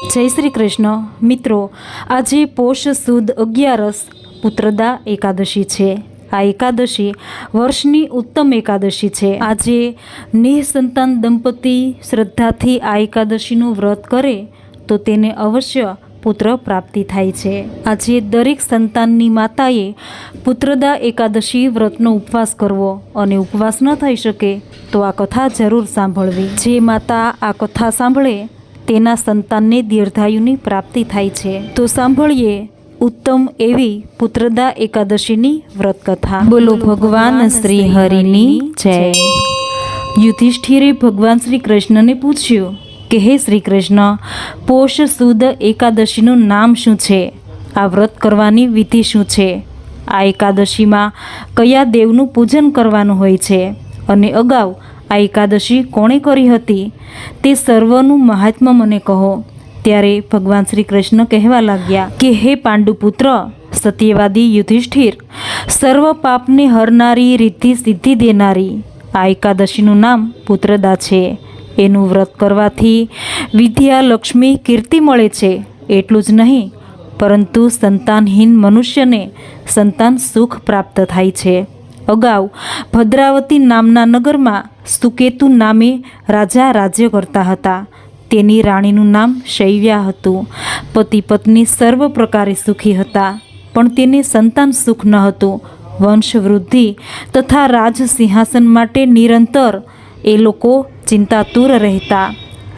જય શ્રી કૃષ્ણ મિત્રો, આજે પોષ સુદ 11 પુત્રદા એકાદશી છે। આ એકાદશી વર્ષની ઉત્તમ એકાદશી છે। આજે નિઃસંતાન દંપતી શ્રદ્ધાથી આ એકાદશીનું વ્રત કરે તો તેને અવશ્ય પુત્ર પ્રાપ્તિ થાય છે। આજે દરેક સંતાનની માતાએ પુત્રદા એકાદશી વ્રતનો ઉપવાસ કરવો અને ઉપવાસ ન થઈ શકે તો આ કથા જરૂર સાંભળવી। જે માતા આ કથા સાંભળે તેના સંતાનને દીર્ઘાયુની પ્રાપ્તિ થાય છે। તો સાંભળીએ ઉત્તમ એવી પુત્રદા એકાદશીની વ્રત કથા। બોલો ભગવાન શ્રી હરિની જય। યુધિષ્ઠિરે ભગવાન શ્રી કૃષ્ણને પૂછ્યું કે હે શ્રી કૃષ્ણ, પોષ સુદ એકાદશીનું નામ શું છે? આ વ્રત કરવાની વિધિ શું છે? આ એકાદશીમાં કયા દેવનું પૂજન કરવાનું હોય છે અને અગાઉ આ એકાદશી કોણે કરી હતી તે સર્વનું મહાત્મ્ય મને કહો। ત્યારે ભગવાન શ્રી કૃષ્ણ કહેવા લાગ્યા કે હે પાંડુપુત્ર સત્યવાદી યુધિષ્ઠિર, સર્વ પાપને હરનારી, રિદ્ધિ સિદ્ધિ દેનારી આ એકાદશીનું નામ પુત્રદા છે। એનું વ્રત કરવાથી વિદ્યા, લક્ષ્મી, કીર્તિ મળે છે। એટલું જ નહીં પરંતુ સંતાનહીન મનુષ્યને સંતાન સુખ પ્રાપ્ત થાય છે। અગાઉ ભદ્રાવતી નામના નગરમાં સુકેતુ નામે રાજા રાજ્ય કરતા હતા। તેની રાણીનું નામ શૈવ્યા હતું। પતિ પત્ની સર્વ પ્રકારે સુખી હતા, પણ તેને સંતાન સુખ ન હતું। વંશ વૃદ્ધિ તથા રાજ સિંહાસન માટે નિરંતર એ લોકો ચિંતાતુર રહેતા।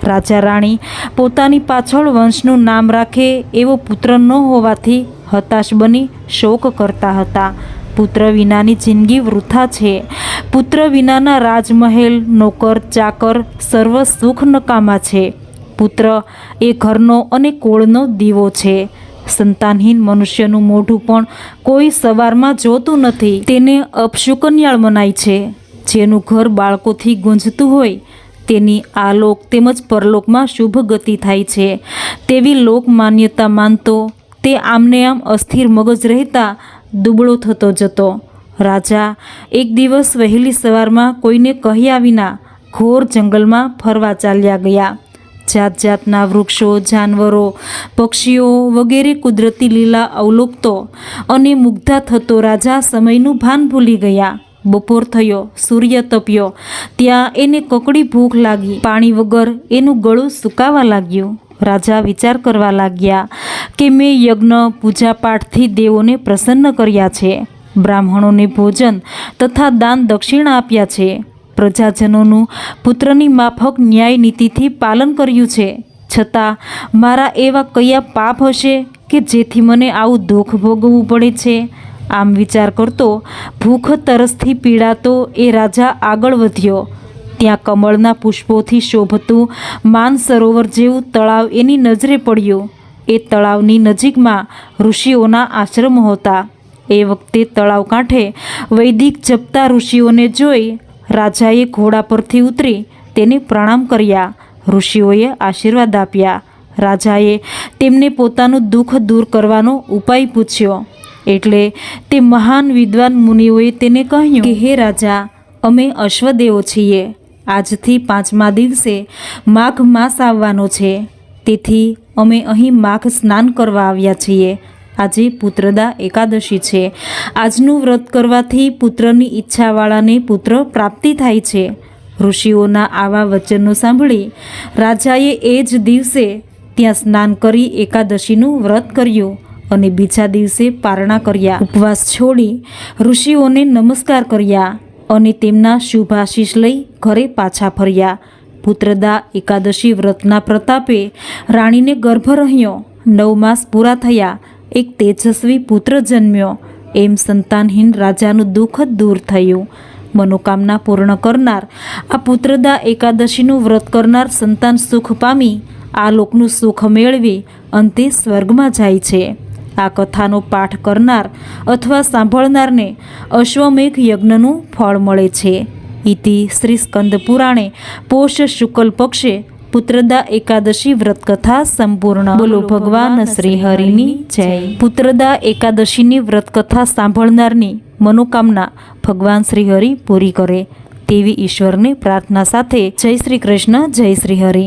રાજા રાણી પોતાની પાછળ વંશનું નામ રાખે એવો પુત્ર ન હોવાથી હતાશ બની શોક કરતા હતા। પુત્ર વિનાની જિંદગી વૃથા છે। પુત્ર વિનાના રાજમહેલ, નોકર ચાકર સર્વ સુખ નકામા છે। પુત્ર એ ઘરનો અને કુળનો દીવો છે। સંતાનહીન મનુષ્યનું મોઢું પણ કોઈ સવારમાં જોતું નથી, તેને અપશુકન્યાળ મનાય છે। જેનું ઘર બાળકોથી ગુંજતું હોય તેની આલોક તેમજ પરલોકમાં શુભ ગતિ થાય છે તેવી લોક માન્યતા માનતો તે આમને આમ અસ્થિર મગજ રહેતા દુબળો થતો જતો। રાજા એક દિવસ વહેલી સવારમાં કોઈને કહ્યા વિના ઘોર જંગલમાં ફરવા ચાલ્યા ગયા। જાત જાતના વૃક્ષો, જાનવરો, પક્ષીઓ વગેરે કુદરતી લીલા અવલોકતો અને મુગ્ધા થતો રાજા સમયનું ભાન ભૂલી ગયા। બપોર થયો, સૂર્ય તપ્યો, ત્યાં એને કકડી ભૂખ લાગી। પાણી વગર એનું ગળું સુકાવા લાગ્યું। રાજા વિચાર કરવા લાગ્યા કે મેં યજ્ઞ, પૂજાપાઠથી દેવોને પ્રસન્ન કર્યા છે, બ્રાહ્મણોને ભોજન તથા દાન દક્ષિણા આપ્યા છે, પ્રજાજનોનું પુત્રની માફક ન્યાય નીતિથી પાલન કર્યું છે, છતાં મારા એવા કયા પાપ હશે કે જેથી મને આવું દુઃખ ભોગવવું પડે છે? આમ વિચાર કરતો ભૂખ તરસથી પીડાતો એ રાજા આગળ વધ્યો। ત્યાં કમળના પુષ્પોથી શોભતું માનસરોવર જેવું તળાવ એની નજરે પડ્યું। એ તળાવની નજીકમાં ઋષિઓના આશ્રમો હતા। એ વખતે તળાવ કાંઠે વૈદિક જપતા ઋષિઓને જોઈ રાજાએ ઘોડા પરથી ઉતરી તેને પ્રણામ કર્યા। ઋષિઓએ આશીર્વાદ આપ્યા। રાજાએ તેમને પોતાનું દુઃખ દૂર કરવાનો ઉપાય પૂછ્યો એટલે તે મહાન વિદ્વાન મુનિઓએ તેને કહ્યું કે હે રાજા, અમે અશ્વદેવો છીએ। આજથી 5મા દિવસે માઘ માસ આવવાનો છે, તેથી અમે અહીં માઘ સ્નાન કરવા આવ્યા છીએ। આજે પુત્રદા એકાદશી છે। આજનું વ્રત કરવાથી પુત્રની ઈચ્છાવાળાને પુત્ર પ્રાપ્તિ થાય છે। ઋષિઓના આવા વચનો સાંભળી રાજાએ એ જ દિવસે ત્યાં સ્નાન કરી એકાદશીનું વ્રત કર્યું અને બીજા દિવસે પારણા કર્યા। ઉપવાસ છોડી ઋષિઓને નમસ્કાર કર્યા અને તેમના શુભાશીષ લઈ ઘરે પાછા ફર્યા। પુત્રદા એકાદશી વ્રતના પ્રતાપે રાણીને ગર્ભ રહ્યો। 9 માસ પૂરા થયા, એક તેજસ્વી પુત્ર જન્મ્યો। એમ સંતાનહીન રાજાનું દુઃખ દૂર થયું। મનોકામના પૂર્ણ કરનાર આ પુત્રદા એકાદશીનું વ્રત કરનાર સંતાન સુખ પામી આ લોકનું સુખ મેળવી અંતે સ્વર્ગમાં જાય છે। આ કથાનો પાઠ કરનાર અથવા સાંભળનારને અશ્વમેઘ યજ્ઞનું ફળ મળે છે। ઇતિ શ્રી સ્કંદ પુરાણે પોષ શુક્લ પક્ષે પુત્રદા એકાદશી વ્રત કથા સંપૂર્ણ। બોલો ભગવાન શ્રી હરિની જય। પુત્રદા એકાદશીની વ્રત કથા સાંભળનારની મનોકામના ભગવાન શ્રી હરિ પૂરી કરે તેવી ઈશ્વરને પ્રાર્થના સાથે જય શ્રી કૃષ્ણ, જય શ્રી હરિ।